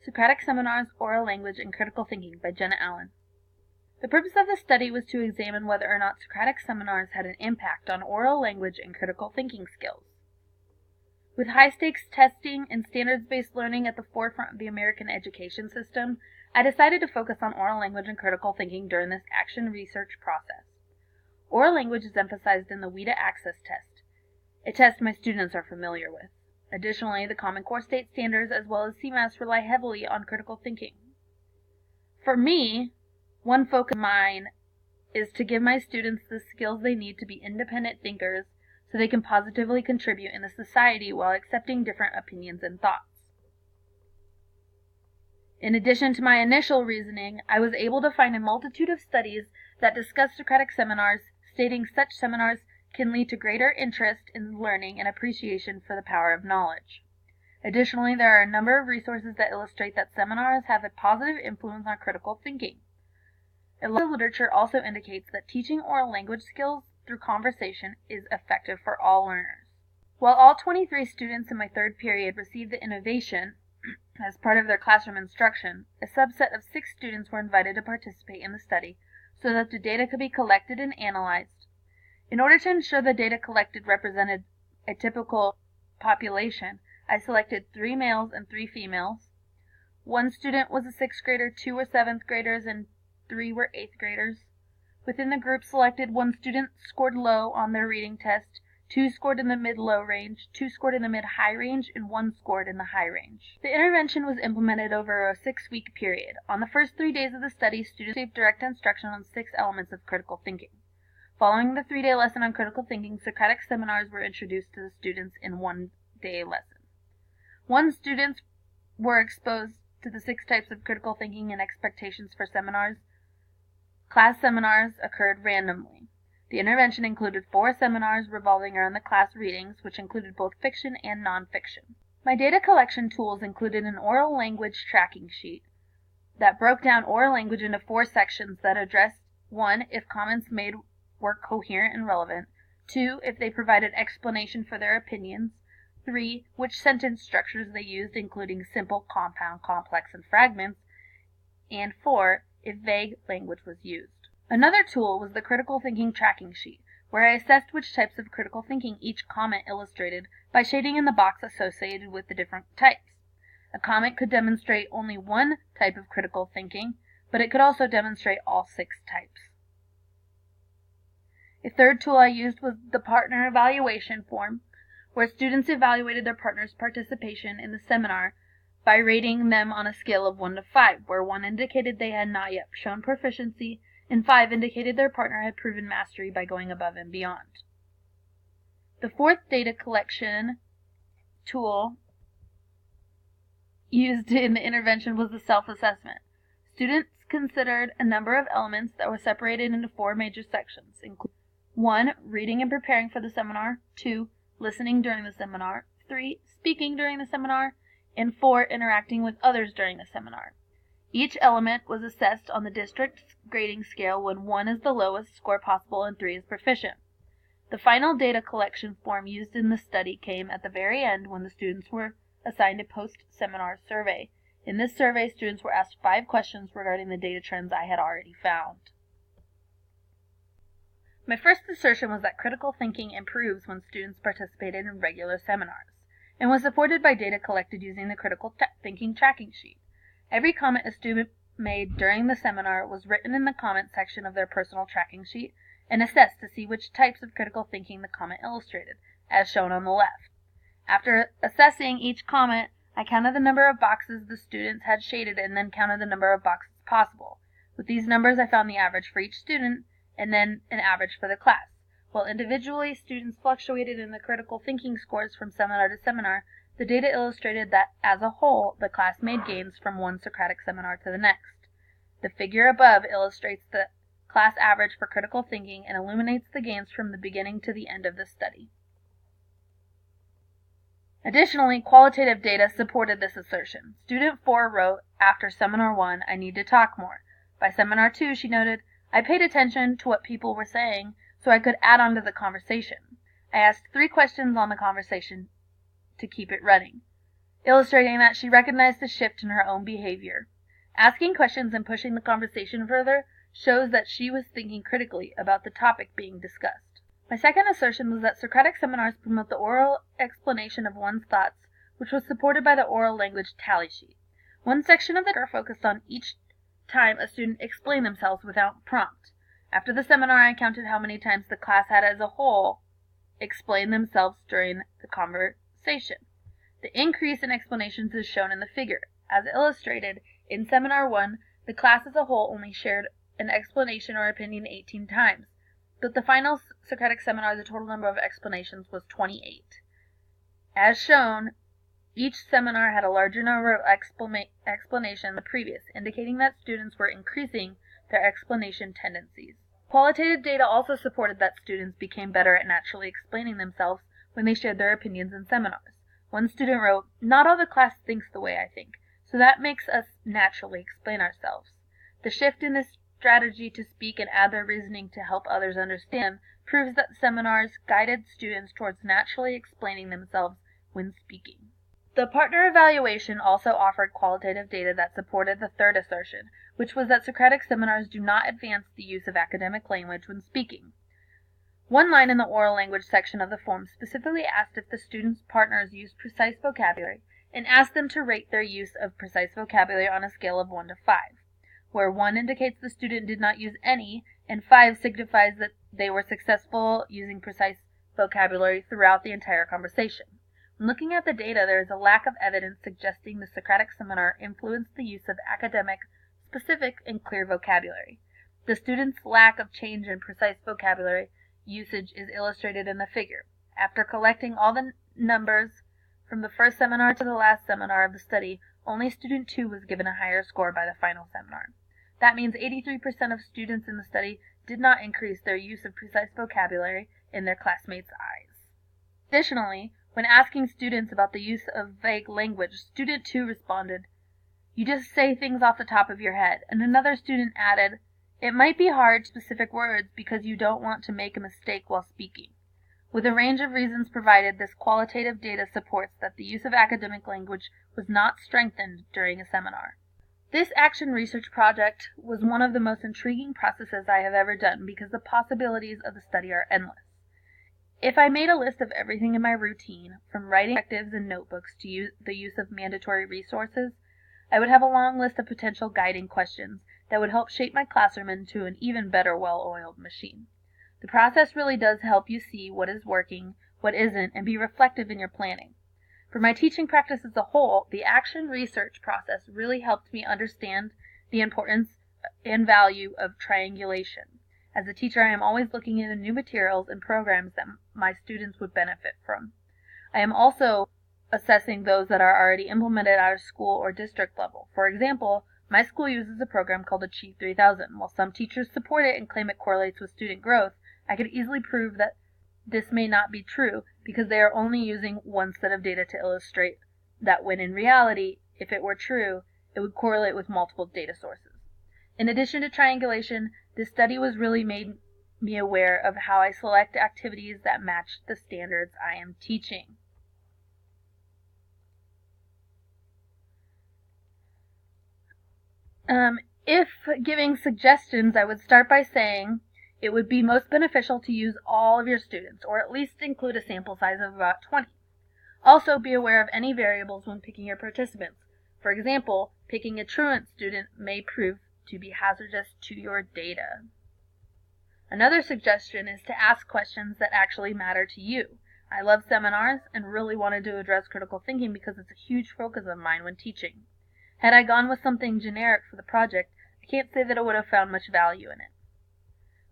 Socratic Seminars, Oral Language, and Critical Thinking by Jenna Allen. The purpose of the study was to examine whether or not Socratic seminars had an impact on oral language and critical thinking skills. With high-stakes testing and standards-based learning at the forefront of the American education system, I decided to focus on oral language and critical thinking during this action research process. Oral language is emphasized in the WIDA Access Test, a test my students are familiar with. Additionally, the Common Core State Standards as well as CMAS rely heavily on critical thinking. For me, one focus of mine is to give my students the skills they need to be independent thinkers so they can positively contribute in the society while accepting different opinions and thoughts. In addition to my initial reasoning, I was able to find a multitude of studies that discuss Socratic seminars, stating such seminars can lead to greater interest in learning and appreciation for the power of knowledge. Additionally, there are a number of resources that illustrate that seminars have a positive influence on critical thinking. A lot of literature also indicates that teaching oral language skills through conversation is effective for all learners. While all 23 students in my third period received the innovation as part of their classroom instruction, a subset of 6 students were invited to participate in the study so that the data could be collected and analyzed. In order to ensure the data collected represented a typical population, I selected 3 males and 3 females. 1 student was a 6th grader, 2 were 7th graders, and 3 were 8th graders. Within the group selected, 1 student scored low on their reading test, 2 scored in the mid-low range, 2 scored in the mid-high range, and 1 scored in the high range. The intervention was implemented over a 6-week period. On the first 3 days of the study, students received direct instruction on 6 elements of critical thinking. Following the 3-day lesson on critical thinking, Socratic seminars were introduced to the students in 1-day lesson. Once students were exposed to the 6 types of critical thinking and expectations for seminars, class seminars occurred randomly. The intervention included 4 seminars revolving around the class readings, which included both fiction and nonfiction. My data collection tools included an oral language tracking sheet that broke down oral language into 4 sections that addressed 1. If comments made were coherent and relevant, 2. If they provided explanation for their opinions, 3. Which sentence structures they used, including simple, compound, complex, and fragments, and 4. If vague language was used. Another tool was the critical thinking tracking sheet, where I assessed which types of critical thinking each comment illustrated by shading in the box associated with the different types. A comment could demonstrate only one type of critical thinking, but it could also demonstrate all 6 types. A third tool I used was the partner evaluation form, where students evaluated their partner's participation in the seminar by rating them on a scale of 1 to 5, where 1 indicated they had not yet shown proficiency, and 5 indicated their partner had proven mastery by going above and beyond. The 4th data collection tool used in the intervention was the self-assessment. Students considered a number of elements that were separated into 4 major sections, including 1. Reading and preparing for the seminar, 2. Listening during the seminar, 3. Speaking during the seminar, and 4. Interacting with others during the seminar. Each element was assessed on the district grading scale when 1 is the lowest score possible and 3 is proficient. The final data collection form used in the study came at the very end when the students were assigned a post-seminar survey. In this survey, students were asked 5 questions regarding the data trends I had already found. My first assertion was that critical thinking improves when students participated in regular seminars, and was supported by data collected using the critical thinking tracking sheet. Every comment a student made during the seminar was written in the comment section of their personal tracking sheet and assessed to see which types of critical thinking the comment illustrated, as shown on the left. After assessing each comment, I counted the number of boxes the students had shaded and then counted the number of boxes possible. With these numbers, I found the average for each student and then an average for the class. While individually students fluctuated in the critical thinking scores from seminar to seminar, the data illustrated that, as a whole, the class made gains from one Socratic seminar to the next. The figure above illustrates the class average for critical thinking and illuminates the gains from the beginning to the end of the study. Additionally, qualitative data supported this assertion. Student 4 wrote, after Seminar 1, I need to talk more. By Seminar 2, she noted, I paid attention to what people were saying so I could add on to the conversation. I asked 3 questions on the conversation to keep it running. illustrating that she recognized the shift in her own behavior. Asking questions and pushing the conversation further shows that she was thinking critically about the topic being discussed. My second assertion was that Socratic seminars promote the oral explanation of one's thoughts, which was supported by the oral language tally sheet. One section of the paper focused on each time a student explained themselves without prompt. After the seminar, I counted how many times the class had as a whole explained themselves during the conversation. The increase in explanations is shown in the figure. As illustrated, in Seminar 1, the class as a whole only shared an explanation or opinion 18 times, but the final Socratic seminar, the total number of explanations was 28. As shown, each seminar had a larger number of explanations than the previous, indicating that students were increasing their explanation tendencies. Qualitative data also supported that students became better at naturally explaining themselves when they shared their opinions in seminars. One student wrote, "Not all the class thinks the way I think, so that makes us naturally explain ourselves." The shift in this strategy to speak and add their reasoning to help others understand proves that seminars guided students towards naturally explaining themselves when speaking. The partner evaluation also offered qualitative data that supported the third assertion, which was that Socratic seminars do not advance the use of academic language when speaking. One line in the oral language section of the form specifically asked if the students' partners used precise vocabulary and asked them to rate their use of precise vocabulary on a scale of 1 to 5, where 1 indicates the student did not use any and 5 signifies that they were successful using precise vocabulary throughout the entire conversation. When looking at the data, there is a lack of evidence suggesting the Socratic seminar influenced the use of academic, specific, and clear vocabulary. The students' lack of change in precise vocabulary usage is illustrated in the figure. After collecting all the numbers from the first seminar to the last seminar of the study, only student 2 was given a higher score by the final seminar. That means 83% of students in the study did not increase their use of precise vocabulary in their classmates' eyes. Additionally, when asking students about the use of vague language, student 2 responded, "You just say things off the top of your head," and another student added, "It might be hard specific words because you don't want to make a mistake while speaking." With a range of reasons provided, this qualitative data supports that the use of academic language was not strengthened during a seminar. This action research project was one of the most intriguing processes I have ever done because the possibilities of the study are endless. If I made a list of everything in my routine, from writing directives and notebooks to the use of mandatory resources, I would have a long list of potential guiding questions that would help shape my classroom into an even better well-oiled machine. The process really does help you see what is working, what isn't, and be reflective in your planning. For my teaching practice as a whole, the action research process really helped me understand the importance and value of triangulation. As a teacher, I am always looking into new materials and programs that my students would benefit from. I am also assessing those that are already implemented at our school or district level. For example, my school uses a program called Achieve 3000. While some teachers support it and claim it correlates with student growth, I could easily prove that this may not be true because they are only using one set of data to illustrate that when in reality, if it were true, it would correlate with multiple data sources. In addition to triangulation, this study was really made me aware of how I select activities that match the standards I am teaching. If giving suggestions, I would start by saying it would be most beneficial to use all of your students, or at least include a sample size of about 20. Also, be aware of any variables when picking your participants. For example, picking a truant student may prove to be hazardous to your data. Another suggestion is to ask questions that actually matter to you. I love seminars and really wanted to address critical thinking because it's a huge focus of mine when teaching. Had I gone with something generic for the project, I can't say that I would have found much value in it.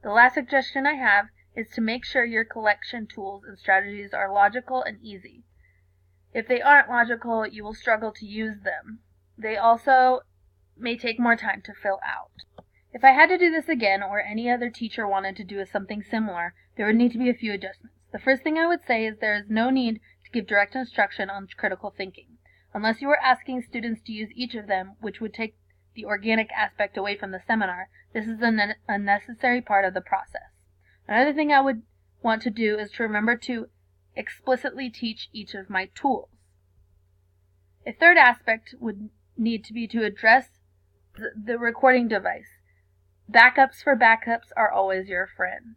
The last suggestion I have is to make sure your collection tools and strategies are logical and easy. If they aren't logical, you will struggle to use them. They also may take more time to fill out. If I had to do this again, or any other teacher wanted to do something similar, there would need to be a few adjustments. The first thing I would say is there is no need to give direct instruction on critical thinking. Unless you are asking students to use each of them, which would take the organic aspect away from the seminar, this is a unnecessary part of the process. Another thing I would want to do is to remember to explicitly teach each of my tools. A third aspect would need to be to address the recording device. Backups for backups are always your friend.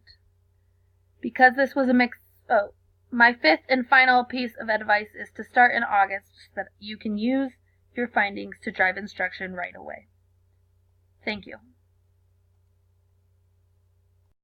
Because this was a mix... my fifth and final piece of advice is to start in August so that you can use your findings to drive instruction right away. Thank you.